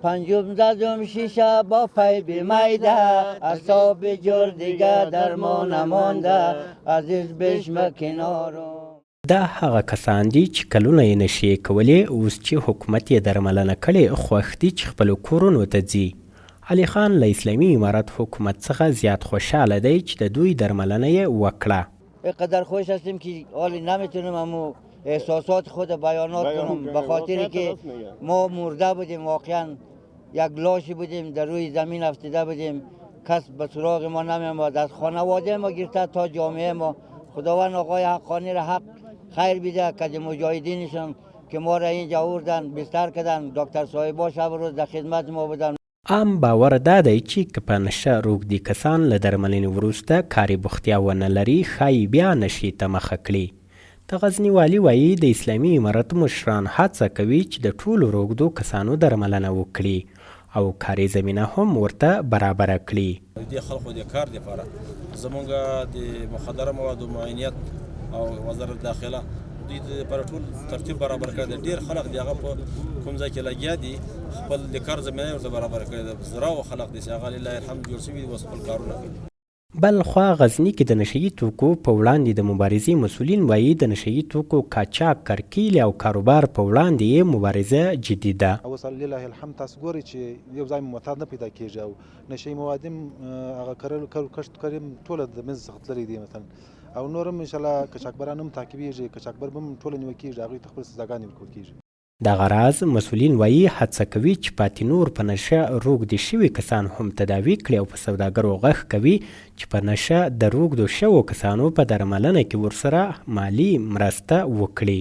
پنجم زدم شیشه با پی بیمیده، اصاب جور دیگه درمان نمانده، عزیز بشم کنارم. دا هغه کسان دي چې کلونه یې نشي کولې، اوس چې حکومت یې درملنه کړې خوښ دي چې خپلو کورونو ته ځي. علي خان له اسلامي امارت حکومت څخه زیات خوشحاله دی چې د دوی درملنه یې وکړه. اینقدر خوش هستیم که حالی نمیتونم امو احساسات خود بیانات کنم، به خاطری که ما مرده بودیم، واقعا یک لاشی بودیم، در روی زمین افتاده بودیم، کس به سراغ ما نمی‌آمد، از خانواده ما گرفته تا جامعه ما. خداوند آقای حقانی را حق خیر بیده که مجاهدینشان که ما را اینجا آوردن، بستر کردن، دکتر صاحبا شب و روز در خدمت ما بودن. عام باور دا دی چې که په نشه روږدي کسان له درملنې وروسته کاري بوختیا ونه لري، ښایي بیا نشي ته مخه کړي. د غزني والي وایي د اسلامي امارت مشران هڅه کوي چې د ټولو روږدو کسانو درملنه وکړي او کاري زمینه هم ورته برابره کړي. د خلکو د کار لپاره زمونږ د مخدره موادو معاینات او وزارت داخله دوی لپاره ټول ترتیب برابر کړی دی. ډېر خلک د هغه په کوم ځای کې لګیا دي، خپل د کار زمینه ورته برابر کړې ده. زراو خلک دي چې هغه لله الحمد جوړ شوي دي، اوس خپل کارونه کوي. بل خوا غزني کې د نشهیي توکو په وړاندې د مبارزې مسؤلین وایي د نشهیي توکو قاچاق، کرکیل او کاروبار په وړاندې یې مبارزه جدي ده. اوس لله الحمد تاسو ګورئ چې یو ځای معتاد نه پیدا کېږي او نشهیي مواد هم هغه کرل کښت کریم ټوله د منځ څخه تللي دي مثلا، او نور هم انشاءالله قاچاقبران هم تعقیبېږي، قاچاقبر به هم ټوله نیول کېږي، هغوی ته خپل سزاګانې ورکول کېږي. دغه راز مسؤلین وایي هڅه کوي چې پاتې نور په نشه روږدي شوي کسان هم تداوي کړي او په سوداګرو غږ کوي چې په نشه د روږدو شوو کسانو په درملنه کې ورسره مالي مرسته وکړي.